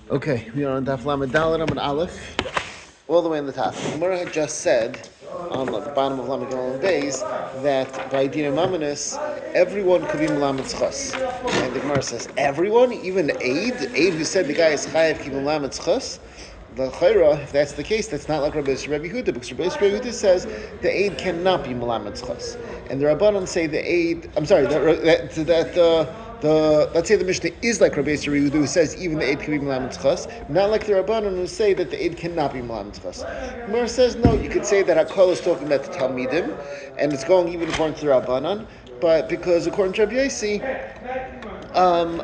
Okay, we are on Daf Lamed Dalet Amud Aleph, all the way on the top. The Gemara had just said on the bottom of Lamed Gimel and Beis that by Dina Mamanis, everyone could be Melamed Tzchus. And the Gemara says, everyone, even the Aid who said the guy is Chayav keep Melamed Tzchus. The Chayra, if that's the case, that's not like Rabbi Yehuda, because Rabbi Yehuda says the Aid cannot be Melamed Tzchus. And the Rabbanan say the Aid, let's say the Mishnah is like Rabbi Yehuda, who says even the Eid can be Melamed Tzchus, not like the Rabbanan who say that the Eid cannot be Melamed Tzchus. Gemara says no, you could say that Hakol is talking about the Talmidim, and it's going even according to the Rabbanan, but because according to Rabbi Yossi, and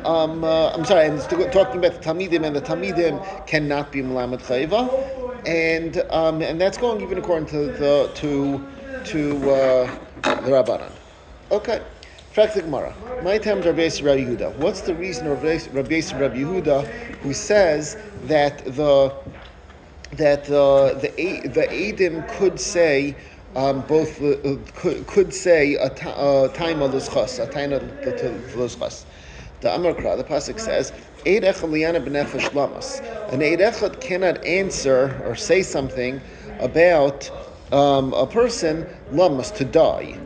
it's talking about the Talmidim, and the Talmidim cannot be Melamed Chayva, and that's going even according to the Rabbanan. Okay. Fact the Gemara. My time Rabbi Yehuda. What's the reason of Rabbi Yehuda who says that the Eidim could say could say a time of l'schos, a time of l'schos. The Amarkra, the pasuk says, Eid echad liyana b'nefesh lamas. An Eid echad cannot answer or say something about a person lamas to die.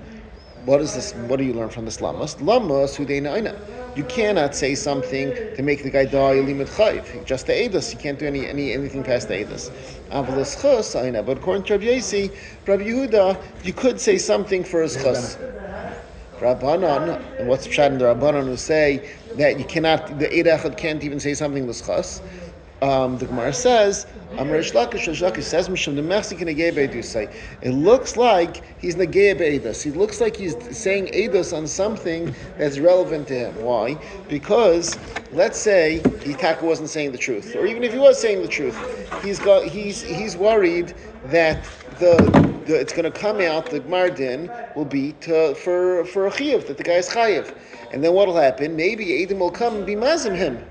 What is this? What do you learn from this lamas? Lamas hudeina aina. You cannot say something to make the guy die limit chayv. Just the edus. You can't do anything past the edus. Avalas chus aina. But according to Rabbi Yossi, Rabbi Yehuda, you could say something for his chus. Rabbanan, and what's the pshat in the Rabbanan who say that you cannot, the Eid Echad can't even say something l'schas? The Gemara says, Rish Lakish says, it looks like he's negei be'edus. He looks like he's saying edus on something that's relevant to him. Why? Because let's say Taka wasn't saying the truth, or even if he was saying the truth, he's worried that it's going to come out, the Gmar Din will be for a chiyuv, that the guy is chayiv. And then what will happen? Maybe Eidim will come and be mazim him.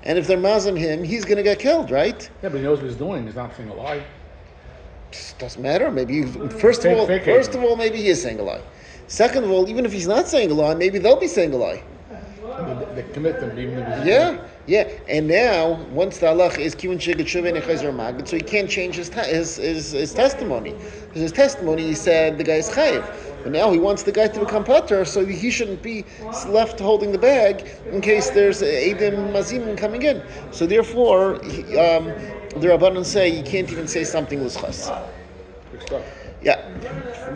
And if they're mazim him, he's going to get killed, right? Yeah, but he knows what he's doing. He's not saying a lie. Doesn't matter. Maybe, first of all, maybe he is saying a lie. Second of all, even if he's not saying a lie, maybe they'll be saying a lie. They commit them, even if Yeah. And now, once the halach is kivun sheget shuvei nechazer magid, so he can't change his testimony. Because his testimony, he said the guy is chayiv. But now he wants the guy to become pater, so he shouldn't be left holding the bag in case there's Eidim Mazim coming in. So therefore, the Rabbanan say you can't even say something l'schas. Yeah.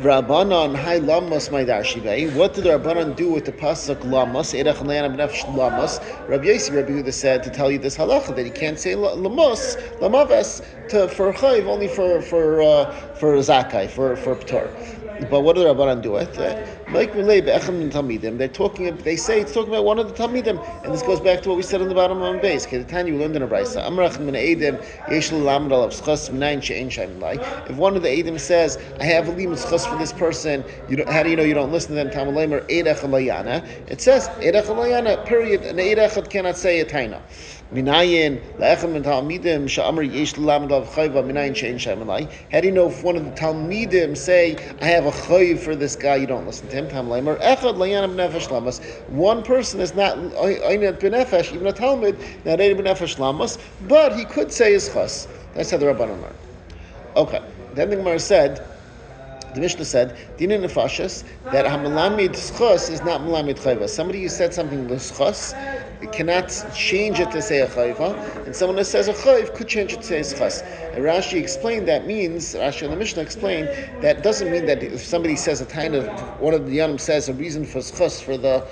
Rabbanan hai lamas my darshivei. What did the Rabbanan do with the pasuk lamas? Erech le'ana b'nefesh lamas. Rabbi Yehuda said to tell you this halacha that he can't say lamos lamaves for chayiv, only for zakai, for p'tor. But what do the Rabbanan do with it? They say it's talking about one of the Talmidim, and this goes back to what we said on the bottom of the base. Okay, the Tanya we learned in a braysa. If one of the Eidim says, "I have a limit schus for this person," how do you know you don't listen to them? It says Eidech Alayana. Period. An Eidech cannot say a taina. Minayin le'echem min talmidim she'amar yesh l'lamed av chayva minayin she'en shem elai. How do you know if one of the talmidim say, I have a chayv for this guy, you don't listen to him? Tam leimer echad layanam b'nefesh lamas. One person is not oinat b'nefesh, even a talmid, not oinat b'nefesh lamas, but he could say his chas. That's how the Rabbanan learned. Okay, then the Gemara said, the Mishnah said, Dina nefashas, that hamalamid schos is not malamid chayva. Somebody who said something l'schos, cannot change it to say a chayva, and someone that says a chayv could change it to say a schos. And Rashi explained Rashi and the Mishnah explained that doesn't mean that if somebody says a taina, one of the Yanim says a reason for schos for the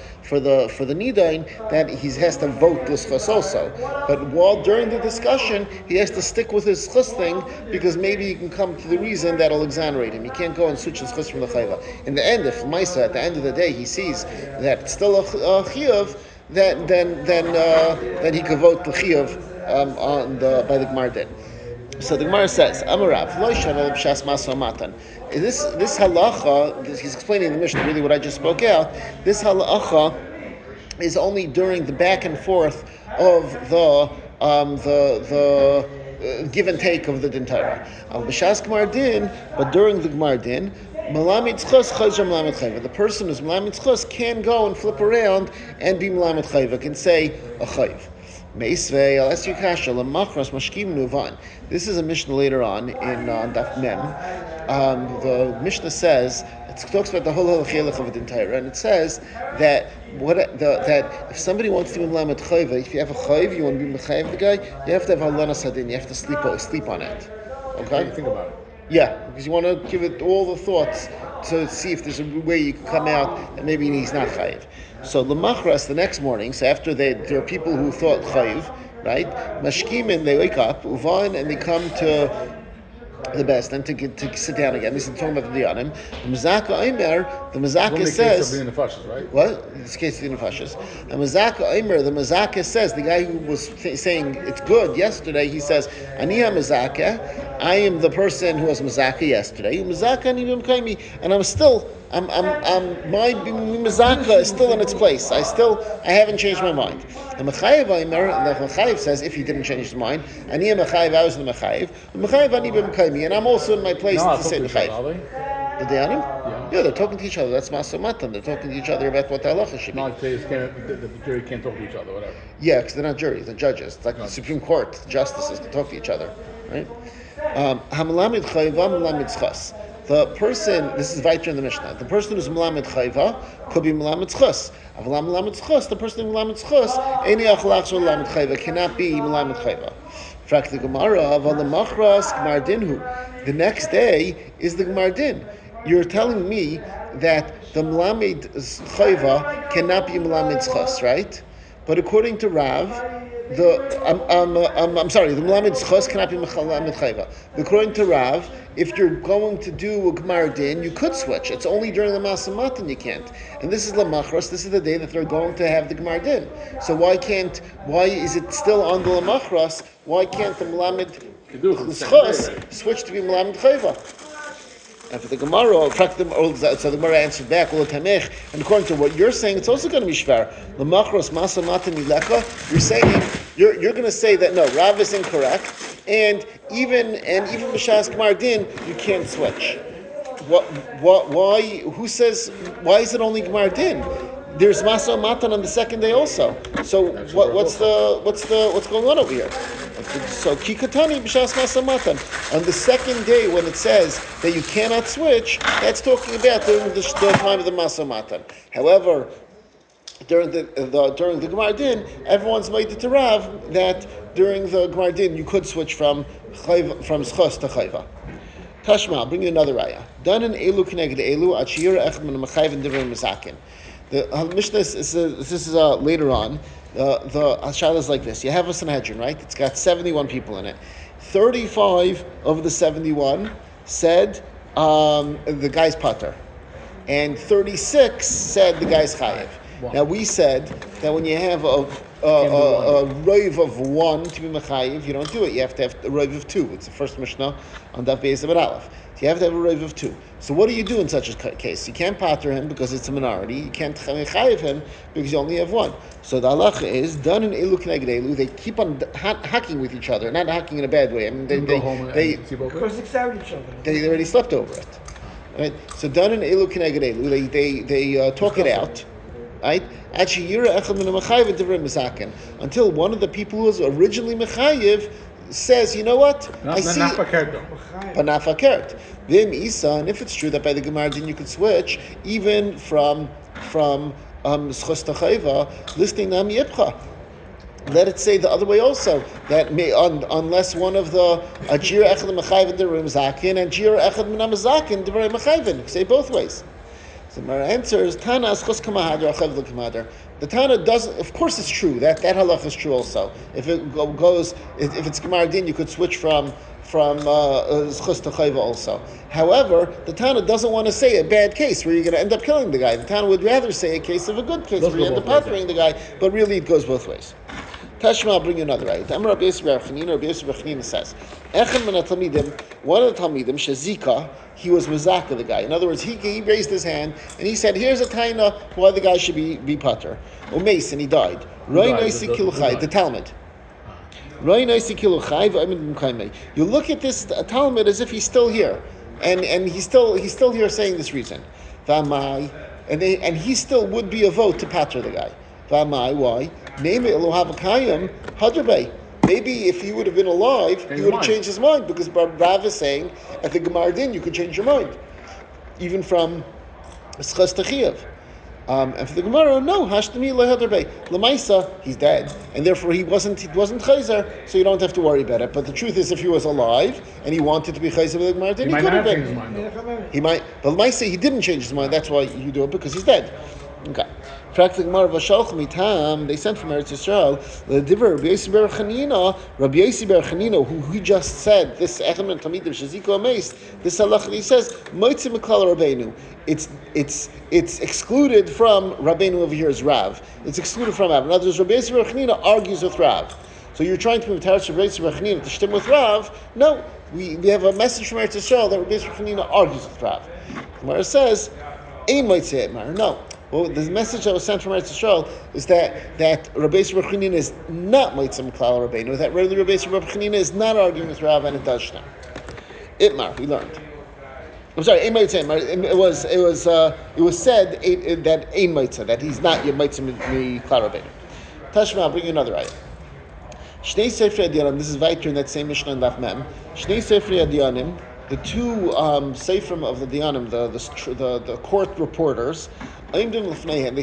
nidain, that he has to vote the schos also. But during the discussion, he has to stick with his schos thing, because maybe he can come to the reason that'll exonerate him. He can't go and switch his chus from the chayva. In the end, if Maisa at the end of the day he sees that it's still a chiyuv, then he could vote the chiyuv by the Gmar Din. So the Gemara says, Amarav lo shavel b'shas maso matan. This halacha, he's explaining in the Mishnah really what I just spoke out. This halacha is only during the back and forth of the give and take of the Din Torah. B'shas Gmar Din, but during the Gmar Din, Malamid Chos Chayzer Malamid Chayva. The person who's Malamid Chos can go and flip around and be Malamid Chayva, can say a Chayv. Meisvei, I'll ask you kasha, lemachras mashkim nuvan. This is a Mishnah later on in Daf Mem. The Mishnah says, it talks about the whole halachilach of the entire, and it says that that if somebody wants to be melamed chayva, if you have a chayv, you want to be mechayev the guy, you have to have halana sadin, you have to sleep on it. Okay? Think about it. Yeah, because you want to give it all the thoughts to see if there's a way you can come out that maybe he's not chayiv. So lemachras the next morning. So after there are people who thought chayiv, right? Mashkimin, they wake up, uvan, and they come to the best and to sit down again. This is talking about the diyanim. The Mezaka Omer, the Mezaka says, right? What? In this case, the nefashis. The Mezaka Omer, the Mezaka says, the guy who was saying it's good yesterday, he says, Aniya Mezaka, I am the person who was Mezaka yesterday. Mezaka Ani Mkaimi, and my Mezaka is still in its place. I haven't changed my mind. The Mechayev Omer, the Mechayev says, if he didn't change his mind, Aniya Mechayev, I was in the Mechayev. Mechayev Ani Mkaimi, and I'm also in my place to say the Mechayev. The Dayanim? Yeah, they're talking to each other. That's Masa Matan. They're talking to each other about what the halacha should be. No, the jury can't talk to each other, whatever. Yeah, because they're not juries, they're judges. It's like the Supreme Court, the justices can talk to each other, right? Hamalamid chayva, malamid chas. The person, this is weiter in the Mishnah, the person who's malamid chayva could be malamid chas. Avalam malamid chas, the person who's malamid chas, any achlach shel malamid chayva cannot be malamid chayva. Frak the Gemara, avalamachras gmar dinhu. The next day is the gmar din. You're telling me that the Melamed Chayva cannot be Melamed Chas, right? But according to Rav, the Melamed Chas cannot be Melamed Chayva. But according to Rav, if you're going to do a Gmar Din, you could switch. It's only during the Masamatan you can't. And this is Lamachras, this is the day that they're going to have the Gmar Din. So why is it still on the Lamachras? Why can't the Melamed Chas switch to be Melamed Chayva? And for the Gemara, so the Gemara answered back, and according to what you're saying, it's also going to be shvar. You're saying you're going to say that no, Rav is incorrect, and even b'shas Gmar Din, you can't switch. Why? Who says? Why is it only Gmar Din? There's Masa Matan on the second day also. So what's going on over here? So Kikatani b'shas Masa Matan. On the second day when it says that you cannot switch, that's talking about during the time of the Masa Matan. However, during the Gmar Din, everyone's made it to Rav that during the Gmar Din you could switch from Schos to Chayva. Tashma, I'll bring you another raya. Done in Elu Kineged Elu Achir Echad Min Mechayv and Divrei Mezakin. The Mishnah this is later on. The Hashal is like this. You have a Sanhedrin, right? It's got 71 people in it. 35 of the 71 said the guy's pater, and 36 said the guy's chayiv. Wow. Now we said that when you have a roiv of one to be mechayiv, you don't do it. You have to have a roiv of two. It's the first Mishnah on Daf Beis Abed Aleph. You have to have a roiv of two. So what do you do in such a case? You can't pater him because it's a minority. You can't chayiv him because you only have one. So the halacha is done in elu k'neged elu. They keep on hacking with each other, not hacking in a bad way. I mean, they excited each other. They already slept over it. Right? So done in elu k'neged elu. They talk it out. Right? Until one of the people who was originally mechayiv says, you know what? I see. Panafakert. Vim Isa, and if it's true that by the Gemara Din you could switch, even from Schos to Chayva, listing Nam Yipcha. Let it say the other way also, that unless one of the Ajir Echad Mechayvin Divrei Mezakin and Ajir Echad Min Mezakin Divrei Mechayvin, say both ways. So my answer is Tana Schos Kamahadar Achav L'Kamahadar. The Tana doesn't. Of course, it's true that halach is true also. If it goes, if it's Gemar Din, you could switch from Schos to Chayva also. However, the Tana doesn't want to say a bad case where you're going to end up killing the guy. The Tana would rather say a case of a good case where you end up patering the guy. But really, it goes both ways. Tashma, I'll bring you another ayat. Amar Rabbi Yosef Bar Chanina says, Echad min haTalmidim, one of the Talmidim, Shezika, he was Mezaka, the guy. In other words, he raised his hand and he said, here's a taina why the guy should be pater. Umeis, and he died. Roi noisi kiluchai, the Talmud. Roi noisi kiluchai v'amin b'mkaimei. You look at this Talmud as if he's still here. And he's still here saying this reason. V'amai, and he still would be a vote to pater the guy. V'amai, why? Name it Elohim Hadrabay. Maybe if he would have been alive, he would have changed his mind, because Rav is saying at the Gemara Din you could change your mind, even from Schas Techiyav. And for the Gemara, no, Hashtami Lehaderbei. Lamaisa, he's dead, and therefore he wasn't chayzer, so you don't have to worry about it. But the truth is, if he was alive and he wanted to be chayzer with the Gemara, then he could have been. He might, but Lamaisa, he didn't change his mind. That's why you do it, because he's dead. Okay. They sent from Eretz Yisrael the diver Rabbi Yosi Bar Chanina, who he just said this Echem and Talmidim Shaziko Ameis. This halacha he says Moitzi Miklal Rabbeinu. It's excluded from Rabbeinu over here is Rav. It's excluded from Rav. In other words, Rabbi Yosi Bar Chanina argues with Rav. So you're trying to be Rabbi Yosi Bar Chanina to shtim with Rav? No, we have a message from Eretz Yisrael that Rabbi Yosi Bar Chanina argues with Rav. Gemara says, Ein Moitzi Etmar. No. Well, the message that was sent from Eretz Yisrael is that Rabbi Yisrael Bar Chanina is not Moitzim Klal Rabbeinu. That really Rabbi Yisrael Bar Chanina is not arguing with Rav, and it does shtem. Itmar, we learned. I'm sorry, Ein Moitzim. It was said that Ein Moitzim, that he's not your Moitzim Klal Rabbeinu. Tashma, I'll bring you another ayah. Shnei Sefrei Adyanim. This is weiter in that same Mishnah in Daf Mem. Shnei Sefrei Adyanim. The two Seifrim of the Diyanim, the court reporters. They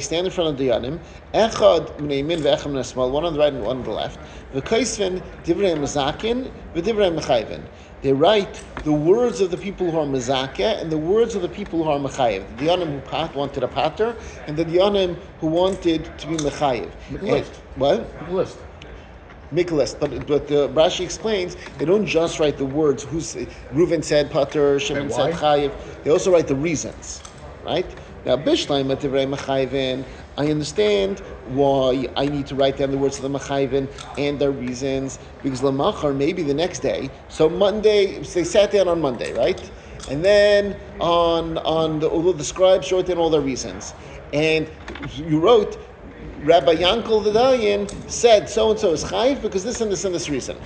stand in front of the Diyanim. Echad Mneimin ve'echad Mnesmal, one on the right and one on the left. V'kaisvin divrei mazakin v'divrei mechayvin. They write the words of the people who are mazakeh and the words of the people who are mechayev. The Diyanim who wanted a pater, and the Diyanim who wanted to be mechayev. What? List. Make a list, but Rashi explains they don't just write the words. Reuven said pater, Shimon said chayev. They also write the reasons, right? Now, Bishleim at Divrei Mechayvin, I understand why I need to write down the words of the Mechayvin and their reasons, because Lamachar, maybe the next day, so Monday, they sat down on Monday, right? And then on the scribes wrote down all their reasons. And you wrote, Rabbi Yankel the Dayan said so-and-so is chayiv because this and this and this reason,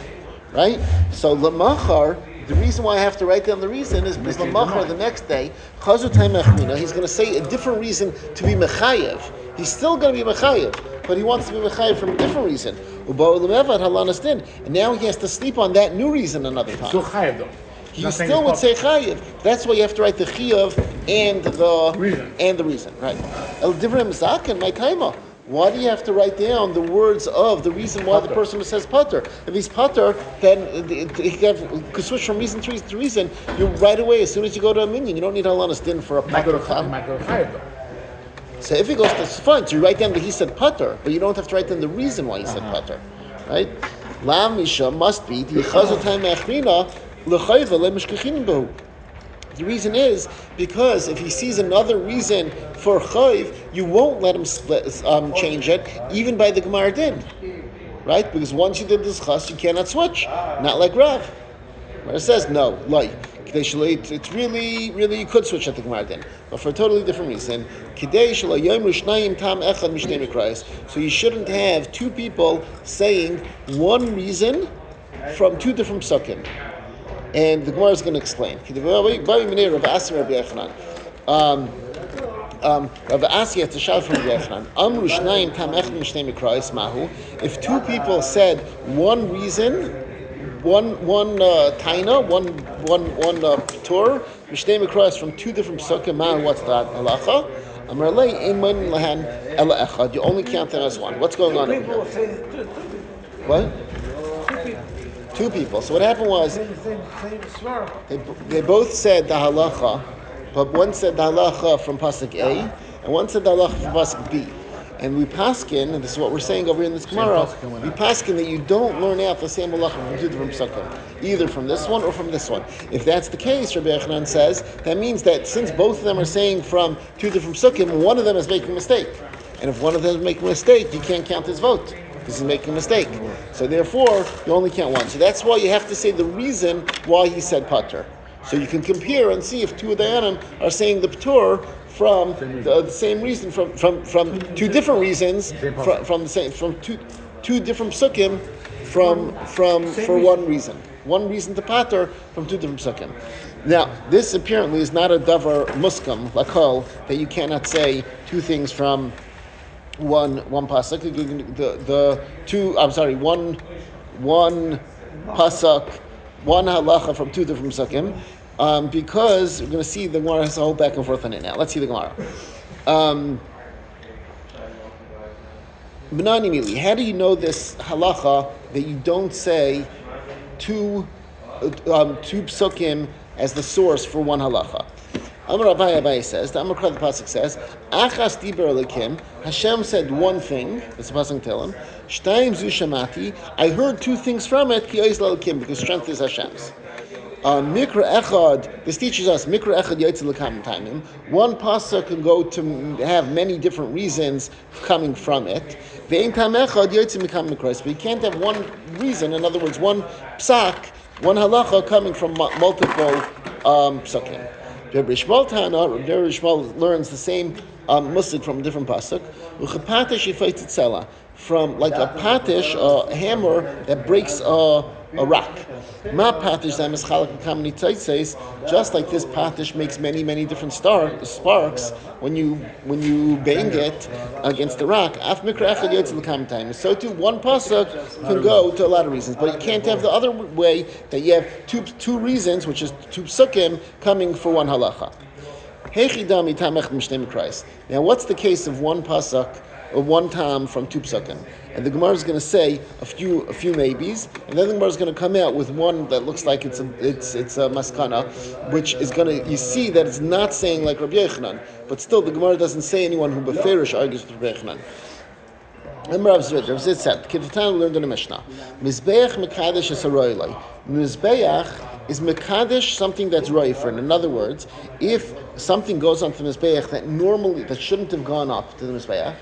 right? So Lamachar, the reason why I have to write down the reason is because Lamachar the next day, he's going to say a different reason to be mechayev. He's still going to be mechayev, but he wants to be mechayev from a different reason. And now he has to sleep on that new reason another time. Still chayev though. He still would say chayiv. That's why you have to write the chiyav and the reason, right? El divrei mazaken my kaima. Why do you have to write down the words of the reason why the person says pater? If he's pater, then he could switch from reason to reason. You right away, as soon as you go to a minyan, you don't need halanas din for a pater. So if he goes, that's fine. So you write down that he said pater, but you don't have to write down the reason why he said pater, right? Lam misha must be the The reason is because if he sees another reason for chayv, you won't let him change it, even by the Gemara din, right? Because once you did this chas, you cannot switch. Not like Rav. Gemara says no, like it's really you could switch at the Gemara din, but for a totally different reason. So you shouldn't have two people saying one reason from two different psukim. And the Gemara is going to explain. Rav Asi has to shout from Rabbi Yochanan. Amru shnayim tam echad mishnei mikrais mahu. If two people said one reason, one taina, one Torah, mishnei mikrais from two different psukim, mahu, what's that halacha? Amar lei iman lahan ela echad. You only count them as one. What's going on over here? What? Two people. So what happened was they both said the halacha, but one said the halacha from pasuk A, and one said the halacha from pasuk B. And we paskin, and this is what we're saying over here in this Gemara, we paskin that you don't learn out the same halacha from two different psukim, either from this one or from this one. If that's the case, Rabbi Yochanan says, that means that since both of them are saying from two different psukim, one of them is making a mistake. And if one of them is making a mistake, you can't count his vote. This is making a mistake. So therefore, you only count one. So that's why you have to say the reason why he said pater. So you can compare and see if two of the Dayanim are saying the pater from the same reason, from two different reasons, from two different psukim, for one reason. One reason to pater from two different psukim. Now, this apparently is not a davar muskam, lakol, that you cannot say two things from one pasuk. The two. I'm sorry. One pasuk, one halacha from two different psukim, because we're going to see the Gemara has a whole back and forth on it now. Let's see the Gemara. B'nani mili. How do you know this halacha that you don't say two psukim as the source for one halacha? Amar Abaye says, the Amar Kra the pasuk says, Achas diber elikim. Hashem said one thing. That's the pasuk tell him. Shtayim zu shamati. I heard two things from it. Ki ois elikim, because strength is Hashem's. Mikra echad. This teaches us mikra echad yaitzel lekam taimim. One pasuk can go to have many different reasons coming from it. Ve'in tam echad yaitzel mikam mikros. But you can't have one reason. In other words, one psak, one halacha coming from multiple psukim. Rabbi Yishmael learns the same musig from a different pasuk. From like a patish, a hammer that breaks a rock. Ma patish just like this patish makes many different sparks when you bang it against the rock. So too, one pasuk can go to a lot of reasons, but you can't have the other way that you have two reasons, which is two psukim coming for one halacha. Now, what's the case of one pasuk or one tam from two psukim? And the Gemara is going to say a few maybes, and then the Gemara is going to come out with one that looks like it's a maskana, which is going to, you see that it's not saying like Rabbi Yochanan, but still the Gemara doesn't say anyone who beferish argues with Rabbi Yochanan. And Rav Zvid said, Kiftatan learned in the Mishnah, Mizbeach mekadesh is haroilai. Mizbeach is mekadesh something that's roifer. In other words, if something goes onto the Mizbeach that shouldn't have gone up to the Mizbeach,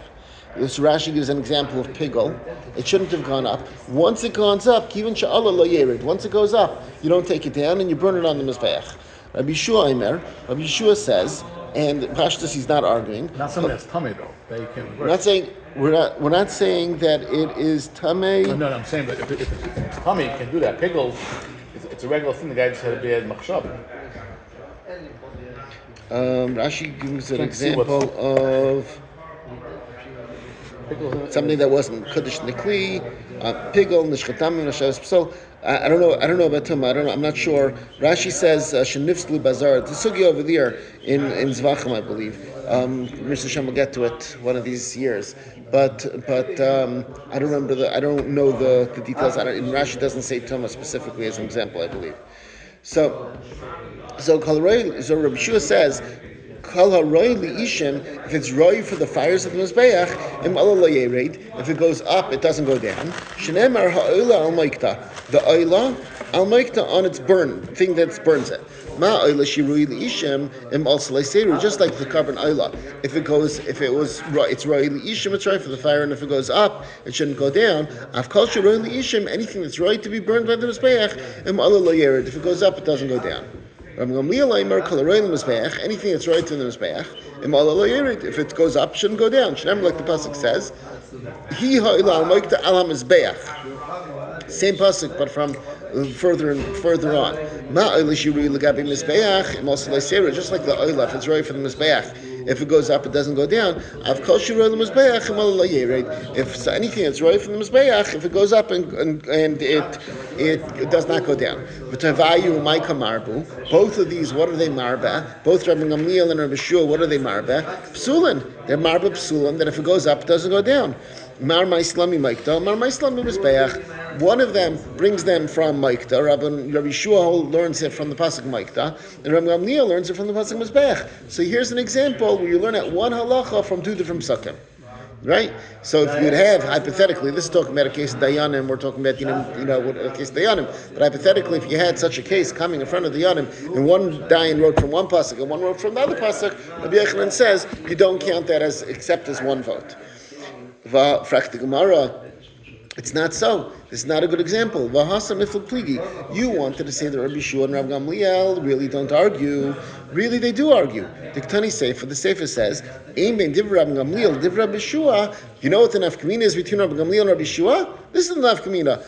this Rashi gives an example of pigel. It shouldn't have gone up. Once it goes up, kivin sha'ala lo yerid. Once it goes up, you don't take it down and you burn it on the mizbeach. Rabbi Yeshua says, and Pashtus he's not arguing. Not something that's tummy though. That you can we're not saying that it is tamei. No, I'm saying that if it's tummy, you can do that. Pigel, it's a regular thing. The guy just had a bad machshava. Rashi gives an example of something that wasn't Kaddish Nikli, Pigel, Nishchatamim, Nashas Psal. I don't know about Tumah. I'm not sure. Rashi says Shenifslu Bazar. The sugi over there in Zvachim, I believe. Mr. Shem will get to it one of these years. But I don't know the details. Rashi doesn't say Tumah specifically as an example, I believe. So Rabbi Shua says, if it's roi for the fires of the Mizbeach, if it goes up, it doesn't go down. The oila al maikta on its burn, thing that burns it. Just like the carbon oila. If it's roi liishim, it's roi for the fire, and if it goes up, it shouldn't go down. Anything that's roi to be burned by the Mizbeach, if it goes up, it doesn't go down. Anything that's right in the Mizbeach, if it goes up, shouldn't go down. Like the pasuk says, same pasuk, but from further on. Just like the oila, if it's right for the Mizbeach, if it goes up, it doesn't go down. If anything that's right from the Mizbeach, if it goes up and it does not go down. Both of these, what are they marba? Both Rabbi Gamliel and Rabbi Shua, what are they marba? Psulin. They're marba psulin, that if it goes up, it doesn't go down. Mar Maislami Maikta, Mar Maislami Mizbeach. One of them brings them from Maikta. Rabbi Shua learns it from the pasuk Maikta, and Rabbi Gamliel learns it from the pasuk Mizbeach. So here's an example where you learn at one halacha from two different psukim. Right? So if you'd have, hypothetically, this is talking about a case of Dayanim, we're talking about, a case of Dayanim, but hypothetically, if you had such a case coming in front of the Dayanim, and one Dayan wrote from one pasuk and one wrote from the other pasuk, Rabbi Yochanan says, you don't count that except as one vote. It's not so. This is not a good example. You wanted to say that Rabbi Shua and Rabbi Gamliel really don't argue. Really, they do argue. The Ketani Sefer, the Sefer says, you know what the nafkamina is between Rabbi Gamliel and Rabbi Shua? This is the nafkamina.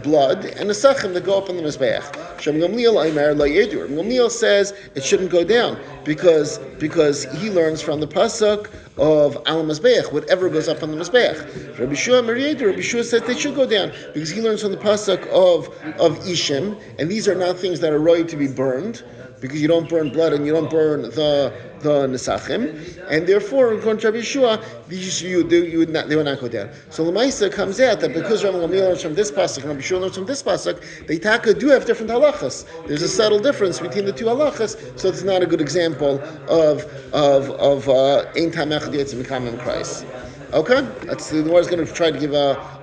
Blood and asachim that go up on the Mizbeach. Shem Gamliel Aimer La Yedur. Gamliel says it shouldn't go down because he learns from the pasuk of Al Mizbeach, whatever goes up on the Mizbeach. Rabbi Shua Mer Yedur, Rabbi Shua says they should go down because he learns from the pasuk of Ishim, and these are not things that are right to be burned, because you don't burn blood and you don't burn the nesachim, and therefore, according to Rabbi Yeshua, they would not go down. So Lamaisa comes out that because Rabbi Gamliel learns from this pasuk and Rabbi Yeshua learns from this pasuk, they taka do have different halachas. There's a subtle difference between the two halachas, so it's not a good example of ein tamech yitzim kamim Christ. Okay, the Gemara is going to try to give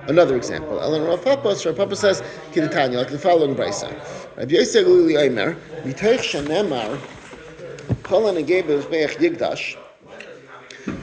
another example. Rav Papa says Kidatanya, like the following brisa. Rabbi Yosef Lili Aimer, Mitoich Shanemar, Kol Hanegei B'Mizbeach Yigdash.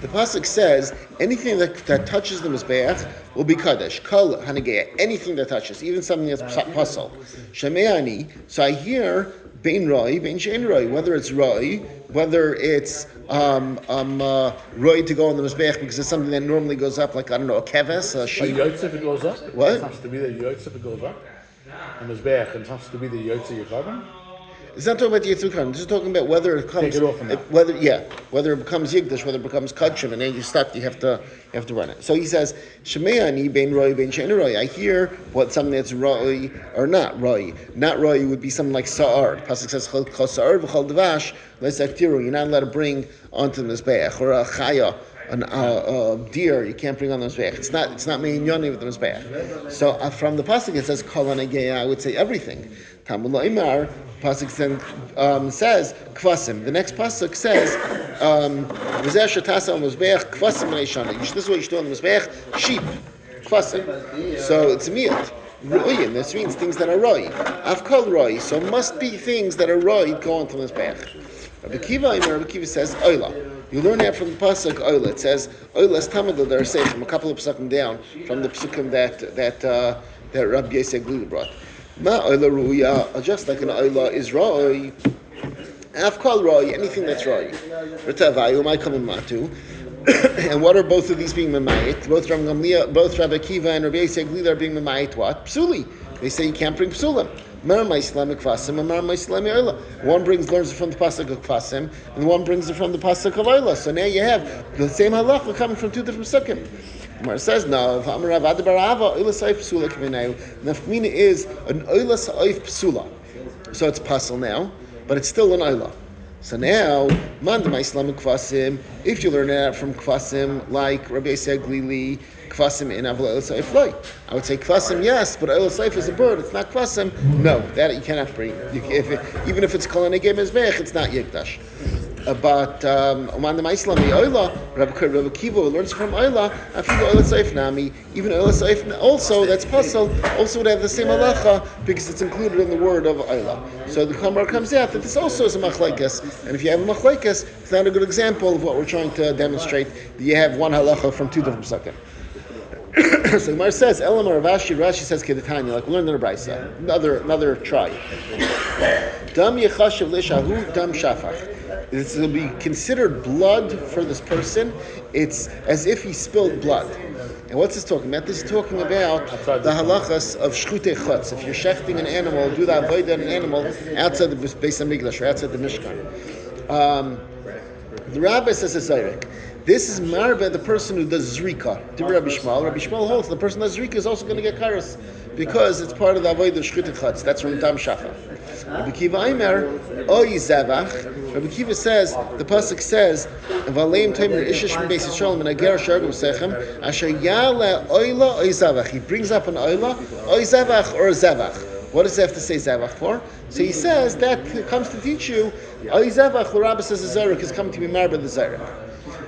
The pasuk says anything that touches the mizbeach will be kaddish. Kol Hanegei, anything that touches, even something that's pasal. Shameani. So I hear bein roi, bein shein roi, whether it's roi, whether it's roi to go on the mizbeach because it's something that normally goes up, like I don't know, a keves, a sheep. A yotze if it goes up. What? It has to be the yotze if it goes up. And mizbeach, it has to be the yotze your carbon. It's not talking about the Yitzhak. This is talking about whether it comes, whether it becomes Yigdash, whether it becomes Kachim, and then you're stuck. You have to run it. So he says, Shemeani bein roi bein shein roi. I hear what something that's roi or not roi. Not roi would be something like Sa'ar. Pasuk says Chol Sa'ar v'Chol Dvash le'Zaktiru. You're not allowed to bring onto the mizbeach, or a chaya, a deer. You can't bring on the mizbeach. It's not mein yoni with the mizbeach. So from the pasuk it says Kol Hanegei. I would say everything. Tamul La'imar. Pasuk says kvasim. The next pasuk says v'zeh shetasa on mizbeach kvasim neishana. This is what you should do on the mizbeach. Sheep, kvasim. So it's miyat. Ru'yim. This means things that are roi. Avkol roi. So must be things that are roi go on to the mizbeach. Rabbi Kiva says oila. You learn that from the pasuk oila. It says oila is tamid l'dar seichem. A couple of pasukim down from the pasukim that Rabbi Yosef Glili brought. Ma oila ruya, just like an oila is roi. Afkal roi, anything that's roi. R'tavayu might come in matu. And what are both of these being memayit? Both Rabbi Kiva and Rabbi Yosef Glili are being memayit. What? Psuli. They say you can't bring psulim. One brings learns it from the pasuk of kvasim, and one brings it from the pasuk of oila. So now you have the same halacha coming from two different pasukim. Gemara says no. Nafmina is an oila sa'if psula, so it's pasal now, but it's still an oila. So now, mandamai Islamic kvasim. If you learn that from kvasim, like Rabbi Yosef Glili, kvasim in avla oila sa'if loy. I would say kvasim yes, but oila sa'if is a bird. It's not kvasim. No, that you cannot bring. Even if it's kol hanegei mizbeach, it's not yigdash. But mandamai Islami oila, Rabbi Kiva learns from oila. Afilu oila sa'if nami. Even oila sa'if also that's pasal also would have the same halacha because it's included in the word of oila. So the Kamar comes out that this also is a machlekes, and if you have a machlekes, it's not a good example of what we're trying to demonstrate. That you have one halacha from two different psukim. So Gemara says, Elamar Rashi says Kedatanya, like we learned in the Brisa. Another try. Dam yechashav leishahu dam shafach. This will be considered blood for this person. It's as if he spilled blood. And what's this talking about? This is talking about the halachas of shchutei chutz. If you're shechting an animal, do the avodah on an animal outside the Beis Hamikdash or outside the Mishkan. The rabbi says a zayrek. This is marbe, the person who does zrika. Rabbi Shmuel holds the person who does zrika is also going to get karas because it's part of the avodah shchutei chutz. That's from Dam Shafa. Rabbi Kiva Aimer, oy zavach. Rabbi Kiva says, the pasuk says, "V'aleim taimer ishish beis Yisrael min ager shargum sechem asher yale oila oy zavach." He brings up an oila, oy zavach or zavach. What does he have to say zavach for? So he says that comes to teach you oy zavach. The rabbi says the zarek is coming to be marba the zarek.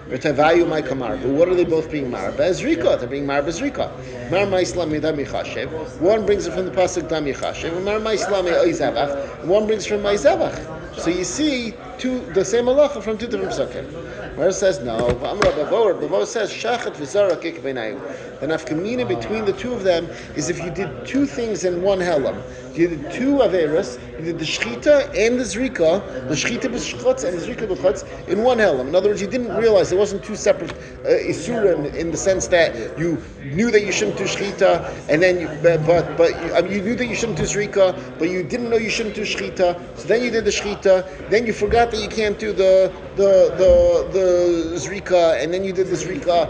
But what are they both being marba? As Rika, they're being marba as Rika. Marma Islami Dam Yechashev. One brings it from the pasuk Dam Yechashev. And Marma Islami Oizavach. One brings from Oizavach. So you see the same halacha from two different psukim. Where it says no, Bavo says shachat v'zara kik b'nayu. The nafkamina between the two of them is if you did two things in one helam. You did two averas, you did the shchita and the zrika, the shchita b'shchutz and the zrika b'chutz in one helam. In other words, you didn't realize it wasn't two separate isurim in the sense that you knew that you shouldn't do shchita, and then you knew that you shouldn't do zrika, but you didn't know you shouldn't do shchita. So then you did the shchita, then you forgot that you can't do the zrika, and then you did the zrika.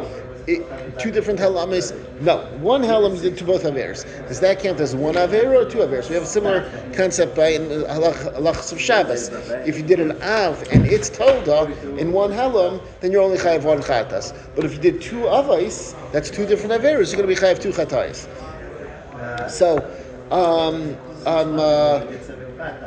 Two different halamis. No, one halam you did to both averas. Does that count as one avera or two averas? We have a similar concept by in halachas of Shabbos. If you did an av and it's tolda in one halam, then you're only chayav one chatas. But if you did two avais, that's two different averas. You're going to be chayav two chatayis. So,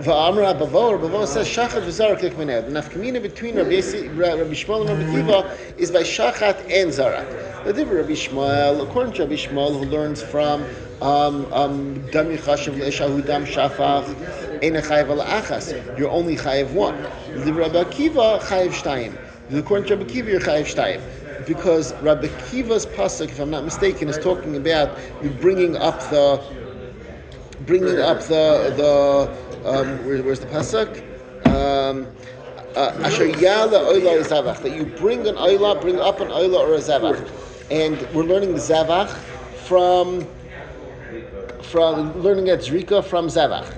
V'amra Bavo says shachat v'zara klik mened. The nafkamina between Rabbi Shmuel and Rabbi Kiva is by shachat and zarat. The different Rabbi Shmuel, according to Rabbi Shmuel, who learns from dam yichashav le'eshahu dam shafach ein chayav al achas. You're only chayav one. The Rabbi Kiva chayav shtayim. According to Rabbi Kiva, you're chayav shtayim. Because Rabbi Kiva's pasuk, if I'm not mistaken, is talking about bringing up the where's the pasuk? Asher yala oila zavach, that you bring up an oila or a zavach, and we're learning the zavach from learning at zrika from zavach,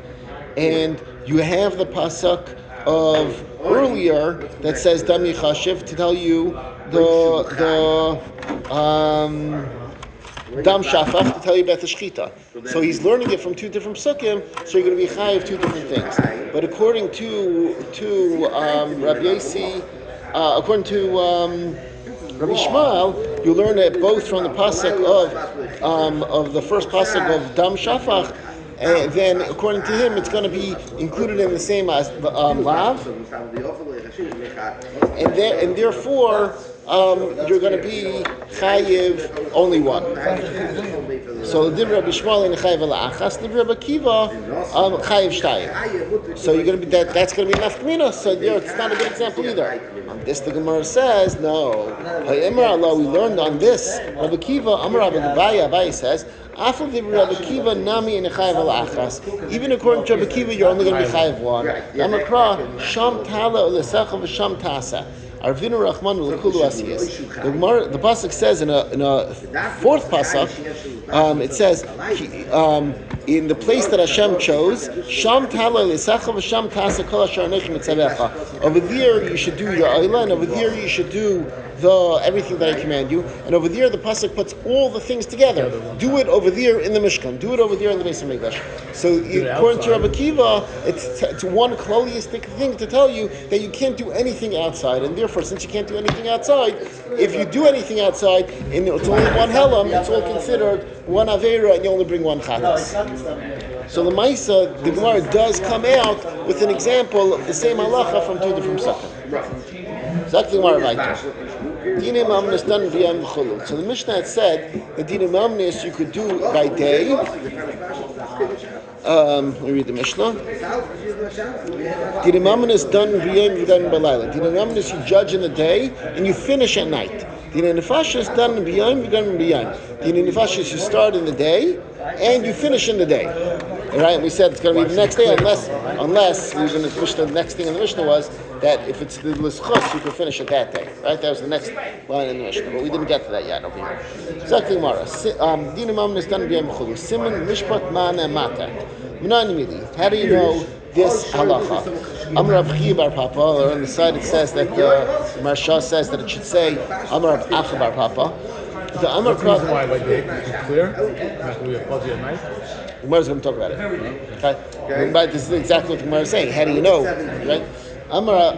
and you have the pasuk of earlier that says dam yichashiv to tell you the dam shafach to tell you about the shchita. So he's learning it from two different psukim, so you're going to be chayav two different things. But according to Rabbi Yossi, according to Rabbi Shmuel, you learn it both from the pasuk of the first pasuk of dam shafach, and then according to him, it's going to be included in the same as lav, and therefore. You're going to be chayiv only one. So the Rabbi Shmuel in chayiv alachas, the Rabbi Kiva chayiv shtayim. So you're going to be that's going to be nafkamina. So it's not a good example either. On this, the Gemara says no. We learned on this. Rabbi Kiva, Amar Rabbi Abaye says. After the Rabbi Kiva nami in chayiv alachas. Even according to Rabbi Kiva, you're only going to be chayiv one. Amakra sham tala ulesecha v'sham tasa. Arvinu Rahman L'Kulu Asiyas. The pasuk says in a fourth pasuk, it says in the place that Hashem chose, Sham Tala L'Sacha v'Sham Tasa Kol Asher Anechim Mitzavecha. Over there you should do your Oila, and over there you should do everything that I command you. And over there the pasuk puts all the things together. Do it over there in the Mishkan. Do it over there in the Beis Hamikdash. So according to Rabbi Kiva, it's one cloliistic thing to tell you that you can't do anything outside, and therefore, since you can't do anything outside, if you do anything outside and it's only one helam, it's all considered one avera, and you only bring one chatas. So the Maisa, the Gemara does come out with an example of the same halacha from two different psukim. Exactly what I like. Dina mamnis done v'yam v'chulu. So the Mishnah had said that dina mamnis you could do by day. Let me read the Mishnah. Dina mamnis done v'yam v'done b'layla. Dina mamnis you judge in the day and you finish at night. Dina nefashis done v'yam v'done b'yam. Dina nefashis you start in the day and you finish in the day. All right, we said it's going to be the next day, unless we're going to push the next thing in the Mishnah was that if it's the l'schus, you can finish it that day. Right, that was the next line in the Mishnah, but we didn't get to that yet over here. Exactly, Mara. Dina mamnis done b'yam chulu. Simon mishpat ma'ana mata. How do you know this halacha? Amar Rav Chiya bar Papa, or on the side it says that the Marsha says that it should say Amar Rav Acha bar Papa. The Amar Krav. Why by day? Is it clear? Not going to be a fuzzy at night. The Gemara is going to talk about it. Okay, but this is exactly what the Gemara is saying. How do you know? Right? Amar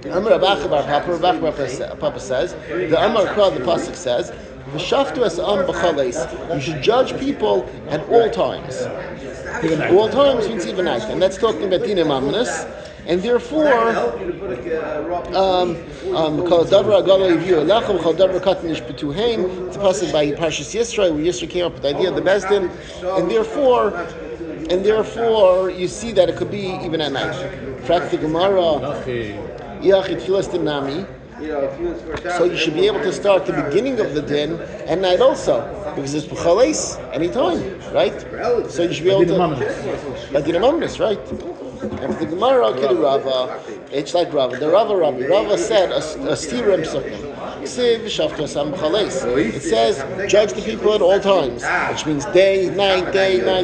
Rav Acha bar Papa. Rav Acha bar Papa says the Amar Krav. The pasuk says v'shaftu es am b'chaleis. You should judge people at all times. All times means even night, and that's talking about dina mamnis. And therefore, it's a passage by Parshas Yisro, where Yisro came up with the idea of the Beis Din, and therefore, you see that it could be even at night. Fact the Gemara. So you should be able to start the beginning of the din at night also, because it's b'chaleis anytime, right? So you should be able to. Adinamamnis, right? And for the Gemara, Rava, it's like Rava. The Rava said a stiram psukim. It says judge the people at all times, which means day, night,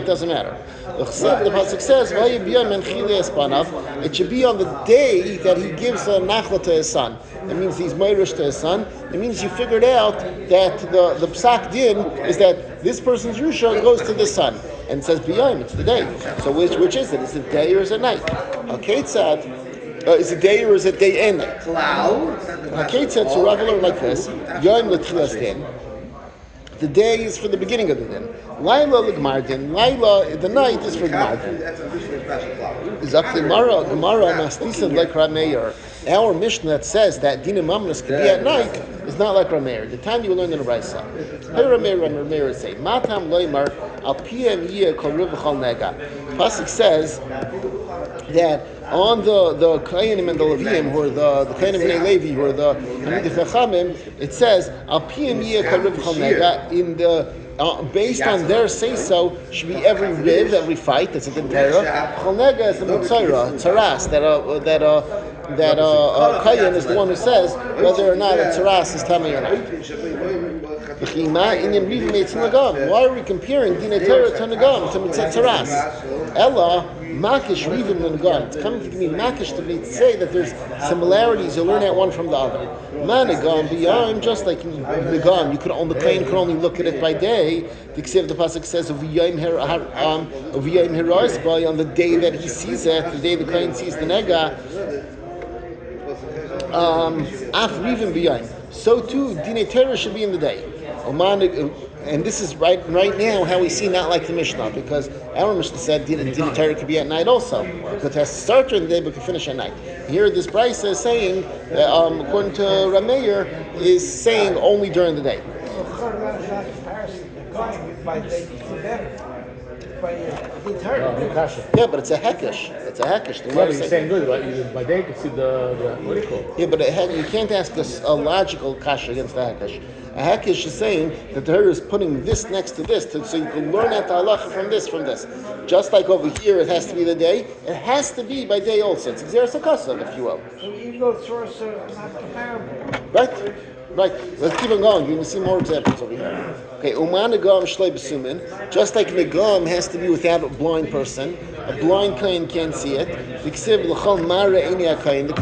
doesn't matter. The pasuk says it should be on the day that he gives a nachla to his son. It means he's meirish to his son. It means you figured out that the psak din is that this person's Yerusha goes to the son. And it says biyayim, it's the day. So which is it? Is it day or is it night? Haketzad, is it day or is it day and night? Haketzad, so Rav learned like this. Yom l'tchilas din. The day is for the beginning of the din. Laila l'gmar din. Laila, the night is for gmar din. Zak Gemara mastisad like Rameir. Our Mishnah that says that Dina Mamnas could be at night is not like Rameir. The time you learned in the Raisa. Hey Rameir say, Matam loymar al pm yeh kol rivachal nega. Pasuk says that on the Kohanim and the Leviim, who are the Kohanim and Levi, who are the Hamid Chachamim, it says al pm yeh kol rivachal nega in the based on their say-so, should be every riv, every fight. That's a good Torah. Chol nega is the Mitzayra, Tzaras, that Kayan is the one who says whether or not a Tzaras is Tamei or not. Why are we comparing Dinei Torah to Nagam, to Mitzat Tzaras? Ella, Makish Rivim Nagam. It's coming to me Makish to say that there's similarities. You learn that one from the other. Managam, beyond just like Nagam, the Kayan could only look at it by day. The pasuk says of Yom Herais by on the day that he sees it, the day the Kayan sees the Nega. Af Rivim beyond. So too, Dinei Torah should be in the day. And this is right now how we see not like the Mishnah, because our Mishnah said Dinei Torah could be at night also, but it has to start during the day but can finish at night. Here this Brisa is saying, according to Rameir, is saying only during the day. Yeah, but it's a hekesh. It's a hekesh. Yeah, but you're saying good. By day you can see the what do you call it? Yeah, but you can't ask a logical kasha against the hekesh. A hekesh is saying that the Torah is putting this next to this, so you can learn at the halacha from this. Just like over here, it has to be the day. It has to be by day also. It's xeris hakasav, if you will. So even though sources are not comparable. Right. Let's keep on going. You're going to see more examples over here. Okay, Umanagam Shlei B'Sumin. Just like Nagam has to be without a blind person, a blind Kain can't see it. The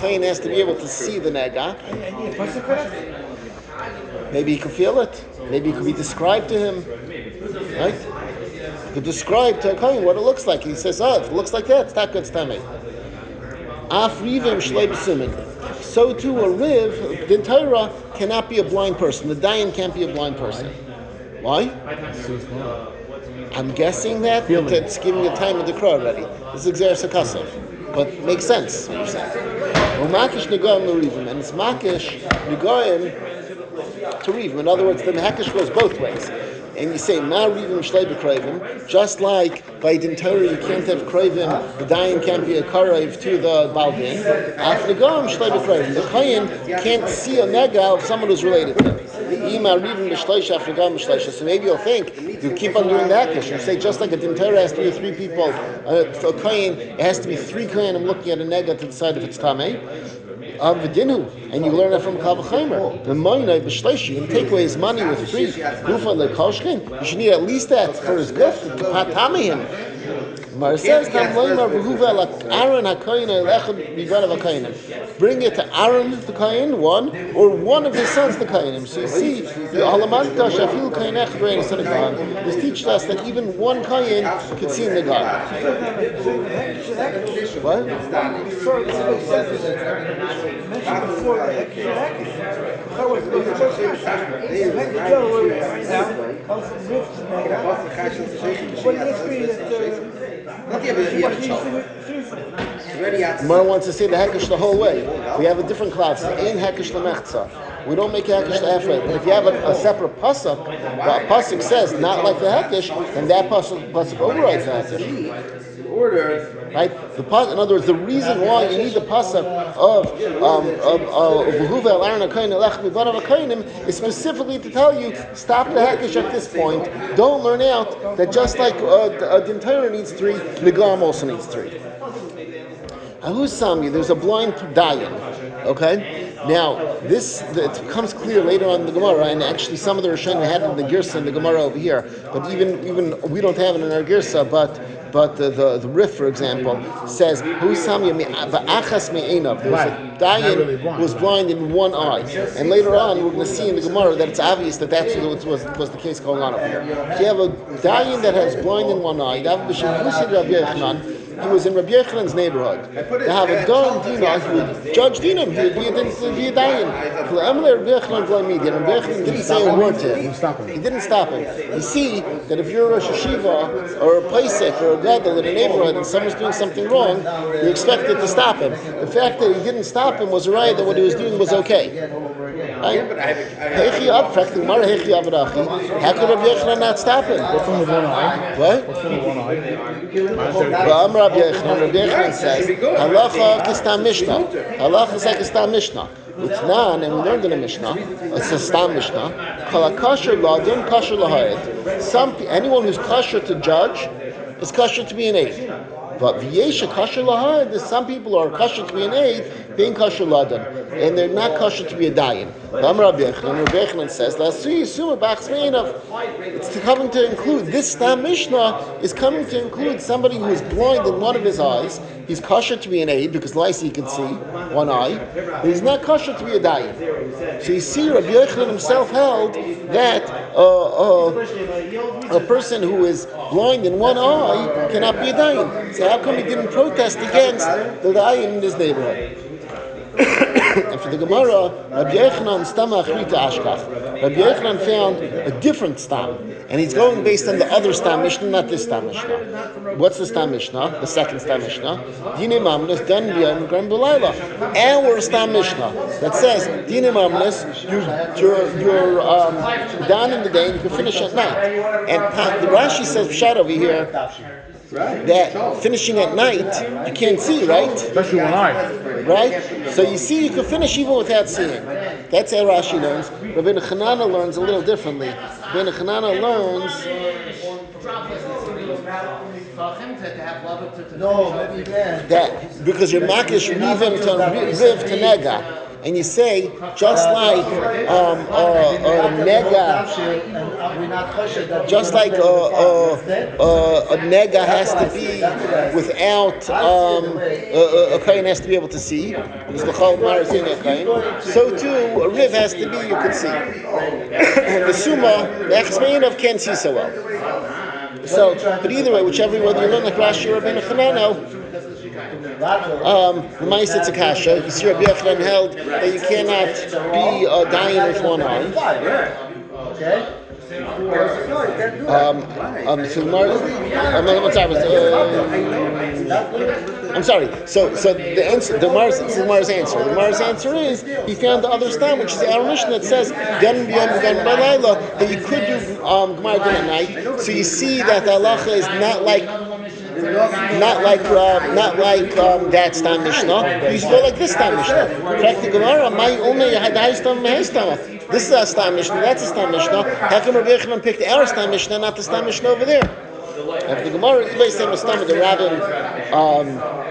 Kain has to be able to see the Nega. Maybe he could feel it. Maybe it could be described to him. Right? You could describe to a Kain what it looks like. He says, if it looks like that, it's not good, it's tamei. Af Rivim Shlei B'Sumin. So too a Riv, the Torah cannot be a blind person. The Dayan can't be a blind person. Why? I'm guessing that it's giving a time of the crow already. This is xeris hakasav, but it makes sense what you're saying. Makish Nagam L'Rivim, and it's Makish Nagam to Rivim. In other words, the Makish goes both ways. And you say Ma Rivim Shlei B'Kravim, just like by Din Torah you can't have Kravim, the Dayan can't be a Karav to the Baldin. Af Nagam Shlei B'Kravim, the Kayan can't see a Nega of someone who's related to him. So maybe you'll think you keep on doing that because you say just like a Din Torah has to be three people, a Kayan, it has to be three Kayan. I'm looking at a Nega to decide if it's Tamei. And you learn that from Kavachimer. The Moinai B'Shleish, you can take away his money with free. Gufa leKoshkin, you should need at least that for his gift to patami him. Mar says, bring it to Aaron the Kain, one, or one of his sons the Kainim. So you see, this teaches us that even one Kain could see in the God. What? Mar wants to say the hekesh the whole way. We have a different class. Ein hekesh lemechza. we don't make Hekesh after. But if you have a separate pasuk, the pasuk says not like the Hekesh, then that pasuk overrides the Hekesh. Right? In other words, the reason why you need the pasuk of Yehuda el Aaron HaKohen elech mibarav HaKohenim is specifically to tell you stop the Hekesh at this point. Don't learn out that just like a Din Torah needs 3, Nigam also needs 3. Who's Sami? There's a blind Dayan. Okay? Now, it becomes clear later on in the Gemara, and actually some of the Rishonim had it in the Girsa in the Gemara over here, but even we don't have it in our Girsa, but the Rif, for example, says, Who's Sami ba'achas me'enav? There was a Dayan who was blind in one eye. And later on, we're going to see in the Gemara that it's obvious that that's what was the case going on over here. So you have a Dayan that has blind in one eye. He was in Rabbi Yechanan's neighborhood. To have a Don Dina, he would judge Dinam. He would be a Dayan. Rabbi Yechanan didn't say a word to him. He didn't stop him. You see that if you're a Rosh Hashiva or a Paisek or a Gadol in a neighborhood and someone's doing something wrong, you're expected to stop him. The fact that he didn't stop him was a right that what he was doing was okay. Right? How could Rabbi Yechanan not stop him? What's wrong with one eye? What? What's wrong with one eye? Rabbi Yechanan says, Halacha kistam Mishnah. Halacha is like a stam Mishnah. Utnan, and we learned in the Mishnah, it's a stam Mishnah, Kala kasher ladin, kasher lahayed. Anyone who's kasher to judge is kasher to be an aid. But v'yesha kasher lahayed, there's some people who are kasher to be an aid, being kasher ladin, and they're not kasher to be a dayan. Rabbi Yechanan says, it's coming to include, this Stam Mishnah is coming to include somebody who is blind in one of his eyes. He's kosher to be an aid because Laisi he can see one eye, but he's not kosher to be a dayan. So you see, Rabbi Yechanan himself held that a person who is blind in one eye cannot be a dayan. So how come he didn't protest against the dayan in his neighborhood? And for the Gemara, Rabbi Yechanan stam achrita ashkach. Rabbi Yechanan found a different stam, and he's going based on the other stam Mishnah, not this stam Mishnah. What's the stam Mishnah? The second stam Mishnah. Dine mamnes dan b'yom gram b'layla. Our stam Mishnah that says dine mamnes, you're down in the day and you can finish at night. And the Rashi says pshat over here that finishing at night you can't see, right? Especially one eye. Right? So you see, you can finish even without seeing. That's how Rashi learns. Rabbi Chanana learns a little differently. Rabbi Chanana learns that because you're makish rivim to riv to nega. And you say, just like nega, just like a nega has to be without a kain has to be able to see, so too a riv has to be you can see. And the summa, the Achsmeinav can't see so well. So, but either way, whichever whether you learn like Rashi or Rabbi Chanana, the mice it's a kasha. You see, Rabbi Yechanan held that you cannot be dying with one eye. I'm sorry. So the answer, the Gemara's answer is he found the other stam, which is our Mishnah that says that you could do Gemara Din at night. So you see that the halacha is not like that stam Mishnah. You should go like this stam Mishnah. Correct the Gemara. This is a stam Mishnah. That's a stam Mishnah. How come Rabbi Yechanan picked our stam Mishnah, not the stam Mishnah over there? If the Gemara is based on the stam of the Rabbin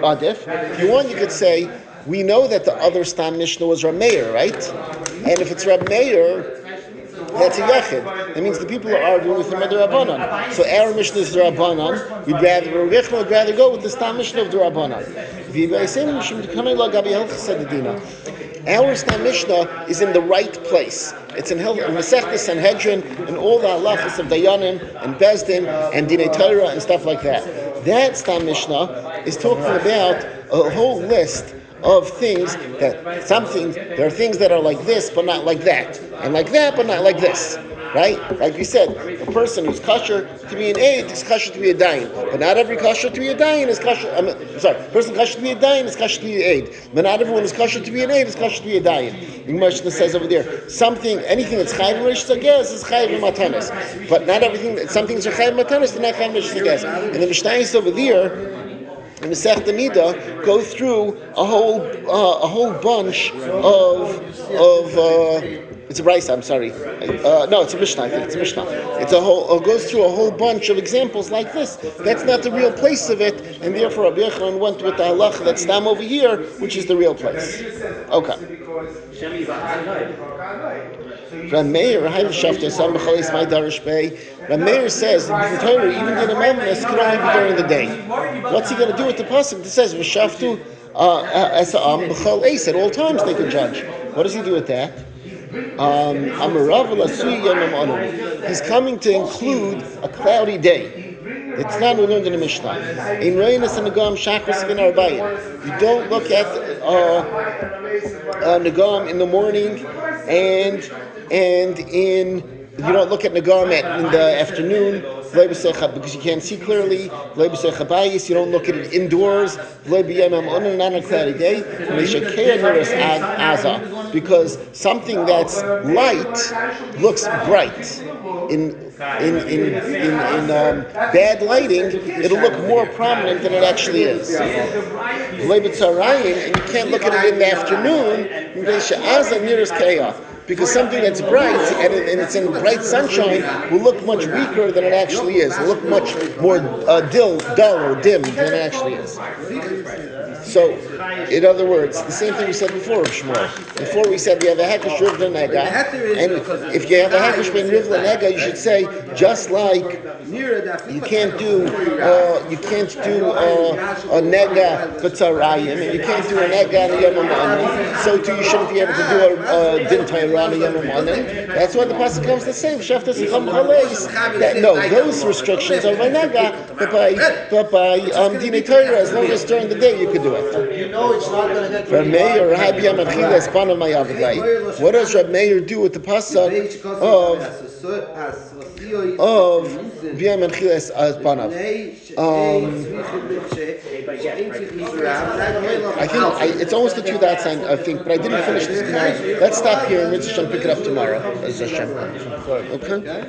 Adif, if you want, you could say we know that the other stam Mishnah was Rab Meir, right? And if it's Rab Meir, that's a yechid. That means the people are arguing with him at the Rabbanan. So our Mishnah is the Rabbanan. Rabbi Yechanan would rather go with the stam Mishnah of the Rabbanan. Our stam Mishnah is in the right place. It's in Masechta Sanhedrin and all the halachas of Dayanim and Bezdin and Dinei Torah and stuff like that. That stam Mishnah is talking about a whole list of things there are things that are like this but not like that, and like that but not like this. right? Like we said, a person who's kosher to be an aid is kosher to be a dayan, but not every kosher to be a dayan is kosher. Person kosher to be a dayan is kosher to be an aid, but not everyone is kosher to be an aid is kosher to be a dayan. The Mishnah says over there, anything that's chayiv Rish Sagez is chayiv matanis, but not everything. Some things are chayiv matanis, they're not chayiv Rish Sagez. And the Mishnah is over there in the Masechta Nida go through a whole bunch of it's a Brisa, I'm sorry. No, it's a Mishnah. I think it's a Mishnah. It goes through a whole bunch of examples like this. That's not the real place of it, and therefore Rabbi Yochanan went with the halacha that's stam over here, which is the real place. Okay. Rameir says the Torah, even in a Memnes, can only be during the day. What's he going to do with the pasuk that says v'shaftu esa'am b'chol eis, at all times they can judge? What does he do with that? He's coming to include a cloudy day. It's not we learned in the Mishnah. In Reinus and Nagam Shachris Vin Arbayim. You don't look at Nagam in the morning and you don't look at Nagam in the afternoon because you can't see clearly. You don't look at it indoors on a cloudy day. Because something that's light looks bright. In bad lighting, it'll look more prominent than it actually is. And you can't look at it in the afternoon because something that's bright and it's in bright sunshine will look much weaker than it actually is. It'll look much more dull or dim than it actually is. So, in other words, the same thing we said before, Shmuel. Before we said you have a hekesh rivla nega, and if you have a hekesh ben rivla nega, you should say just like you can't do a nega b'tzarayim, and you can't do a nega on a yom ha'manim. So too, you shouldn't be able to do a din Torah on a yom ha'manim. That's why the pasuk comes to say no, those restrictions are by nega, but by dinei Torah, as long as during the day you could do it. You know it's not going to get Rabbi Meir, what does Rabbi Meir do with the pasuk of Biyam and Chiles as Banav? I think it's almost the 2 dots, I think, but I didn't finish this tomorrow. Let's stop here and Mitzvah Hashem pick it up tomorrow. Okay?